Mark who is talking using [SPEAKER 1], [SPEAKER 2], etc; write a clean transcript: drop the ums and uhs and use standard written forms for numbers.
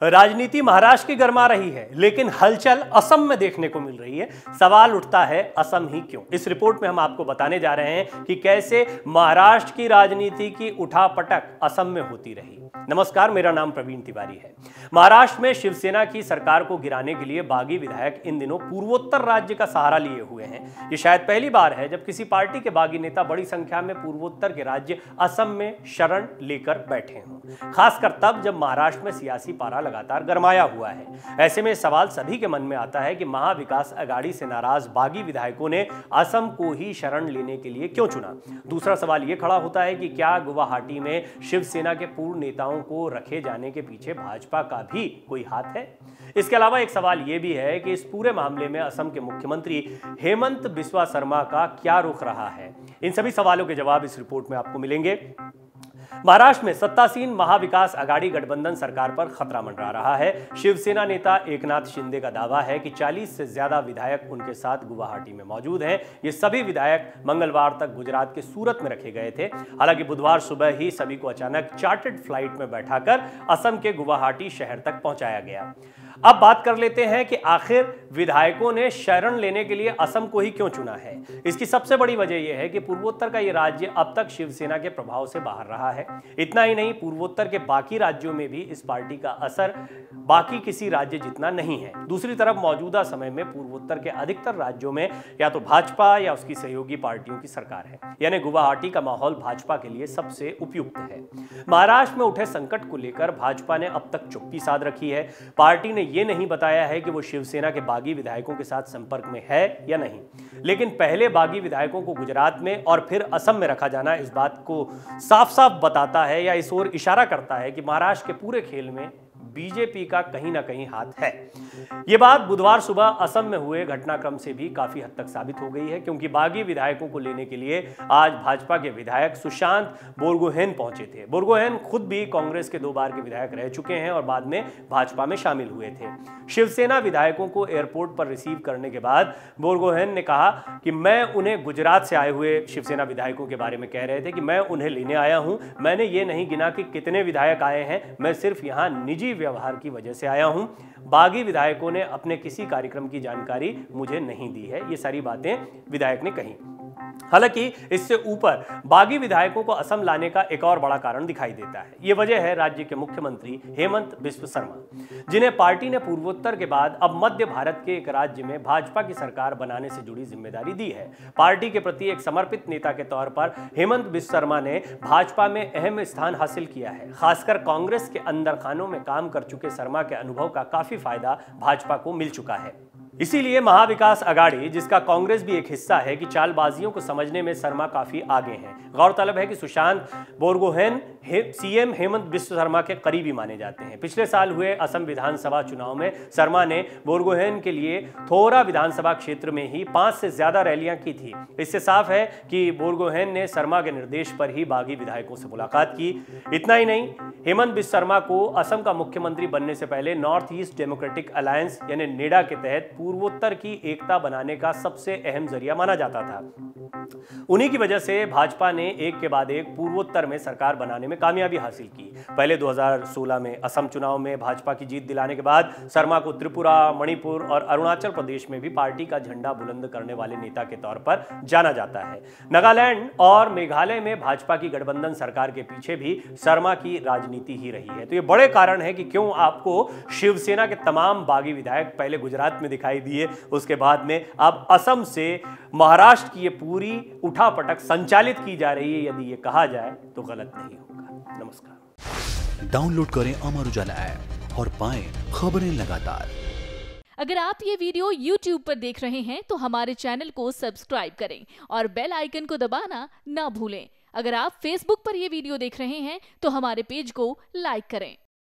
[SPEAKER 1] राजनीति महाराष्ट्र की गर्मा रही है, लेकिन हलचल असम में देखने को मिल रही है। सवाल उठता है, असम ही क्यों? इस रिपोर्ट में हम आपको बताने जा रहे हैं कि कैसे महाराष्ट्र की राजनीति की उठापटक असम में होती रही। नमस्कार, मेरा नाम प्रवीण तिवारी है। महाराष्ट्र में शिवसेना की सरकार को गिराने के लिए बागी विधायक इन दिनों पूर्वोत्तर राज्य का सहारा लिए हुए हैं। ये शायद पहली बार है जब किसी पार्टी के बागी नेता बड़ी संख्या में पूर्वोत्तर के राज्य असम में शरण लेकर बैठे हों, खासकर तब जब महाराष्ट्र में सियासी पारा लगातार गरमाया हुआ है। ऐसे में सवाल सभी के मन में आता है कि महाविकास अघाड़ी से नाराज बागी विधायकों ने असम को ही शरण लेने के लिए क्यों चुना। दूसरा सवाल यह खड़ा होता है कि क्या गुवाहाटी में शिवसेना के पूर्व नेताओं को रखे जाने के पीछे भाजपा का भी कोई हाथ है? इसके अलावा एक सवाल यह भी है कि इस पूरे मामले में असम के मुख्यमंत्री हेमंत बिस्वा शर्मा का क्या रुख रहा है। इन सभी सवालों के जवाब इस रिपोर्ट में आपको मिलेंगे। महाराष्ट्र में सत्तासीन महाविकास अघाड़ी गठबंधन सरकार पर खतरा मंडरा रहा है। शिवसेना नेता एकनाथ शिंदे का दावा है कि 40 से ज्यादा विधायक उनके साथ गुवाहाटी में मौजूद हैं। ये सभी विधायक मंगलवार तक गुजरात के सूरत में रखे गए थे। हालांकि बुधवार सुबह ही सभी को अचानक चार्टर्ड फ्लाइट में बैठाकर असम के गुवाहाटी शहर तक पहुंचाया गया। अब बात कर लेते हैं कि आखिर विधायकों ने शरण लेने के लिए असम को ही क्यों चुना है। इसकी सबसे बड़ी वजह यह है कि पूर्वोत्तर का यह राज्य अब तक शिवसेना के प्रभाव से बाहर रहा है। इतना ही नहीं, पूर्वोत्तर के बाकी राज्यों में भी इस पार्टी का असर बाकी किसी राज्य जितना नहीं है। दूसरी तरफ मौजूदा समय में पूर्वोत्तर के अधिकतर राज्यों में या तो भाजपा या उसकी सहयोगी पार्टियों की सरकार है, यानी गुवाहाटी का माहौल भाजपा के लिए सबसे उपयुक्त है। महाराष्ट्र में उठे संकट को लेकर भाजपा ने अब तक चुप्पी साध रखी है। पार्टी ने यह नहीं बताया है कि वो शिवसेना के बागी विधायकों के साथ संपर्क में है या नहीं, लेकिन पहले बागी विधायकों को गुजरात में और फिर असम में रखा जाना इस बात को साफ साफ बताता है या इस ओर इशारा करता है कि महाराष्ट्र के पूरे खेल में बीजेपी का कहीं ना कहीं हाथ है। यह बात बुधवार सुबह असम में हुए घटनाक्रम से भी काफी हद तक साबित हो गई है, क्योंकि बागी विधायकों को लेने के लिए आज भाजपा के विधायक सुशांत बोरगोहेन पहुंचे थे। बोरगोहेन खुद भी कांग्रेस के 2 बार के विधायक रह चुके हैं और बाद में भाजपा में शामिल हुए थे। शिवसेना विधायकों को एयरपोर्ट पर रिसीव करने के बाद बोरगोहेन ने कहा कि मैं उन्हें गुजरात से आए हुए शिवसेना विधायकों के बारे में कह रहे थे कि मैं उन्हें लेने आया हूं। मैंने ये नहीं गिना कि कितने विधायक आए हैं, मैं सिर्फ यहां निजी व्यवहार की वजह से आया हूं। बागी विधायकों ने अपने किसी कार्यक्रम की जानकारी मुझे नहीं दी है। ये सारी बातें विधायक ने कही। हालांकि इससे ऊपर बागी विधायकों को असम लाने का एक और बड़ा कारण दिखाई देता है। यह वजह है राज्य के मुख्यमंत्री हेमंत बिस्वा शर्मा, जिन्हें पार्टी ने पूर्वोत्तर के बाद अब मध्य भारत के एक राज्य में भाजपा की सरकार बनाने से जुड़ी जिम्मेदारी दी है। पार्टी के प्रति एक समर्पित नेता के तौर पर हेमंत बिस्वा शर्मा ने भाजपा में अहम स्थान हासिल किया है। खासकर कांग्रेस के अंदर खानों में काम कर चुके शर्मा के अनुभव का काफी फायदा भाजपा को मिल चुका है। इसीलिए महाविकास अघाड़ी, जिसका कांग्रेस भी एक हिस्सा है, कि चालबाजियों को समझने में शर्मा काफी आगे हैं। गौरतलब है कि सुशांत बोरगोहेन सीएम हेमंत बिस्वा शर्मा के करीबी माने जाते हैं। पिछले साल हुए असम विधानसभा चुनाव में शर्मा ने बोरगोहेन के लिए थोरा विधानसभा क्षेत्र में ही 5 से ज्यादा रैलियां की थी। इससे साफ है कि बोरगोहेन ने शर्मा के निर्देश पर ही बागी विधायकों से मुलाकात की। इतना ही नहीं, हेमंत बिस्वा शर्मा को असम का मुख्यमंत्री बनने से पहले नॉर्थ ईस्ट डेमोक्रेटिक अलायंस यानी नेडा के तहत पूर्वोत्तर की एकता बनाने का सबसे अहम जरिया माना जाता था। उन्हीं की वजह से भाजपा ने एक के बाद एक पूर्वोत्तर में सरकार बनाने में कामयाबी हासिल की। पहले 2016 में असम चुनाव में भाजपा की जीत दिलाने के बाद शर्मा को त्रिपुरा, मणिपुर और अरुणाचल प्रदेश में भी पार्टी का झंडा बुलंद करने वाले नेता के तौर पर जाना जाता है। नागालैंड और मेघालय में भाजपा की गठबंधन सरकार के पीछे भी शर्मा की राजनीति ही रही है। तो ये बड़े कारण है कि क्यों आपको शिवसेना के तमाम बागी विधायक पहले गुजरात में दिखाई दिए, उसके बाद में अब असम से महाराष्ट्र की ये पूरी उठापटक संचालित की जा रही है। यदि ये कहा जाए तो गलत नहीं होगा। नमस्कार।
[SPEAKER 2] डाउनलोड करें अमर उजाला ऐप और पाएं खबरें लगातार।
[SPEAKER 3] अगर आप ये वीडियो YouTube पर देख रहे हैं तो हमारे चैनल को सब्सक्राइब करें और बेल आइकन को दबाना ना भूलें। अगर आप Facebook पर ये वीडियो देख रहे हैं तो हमारे पेज को लाइक करें।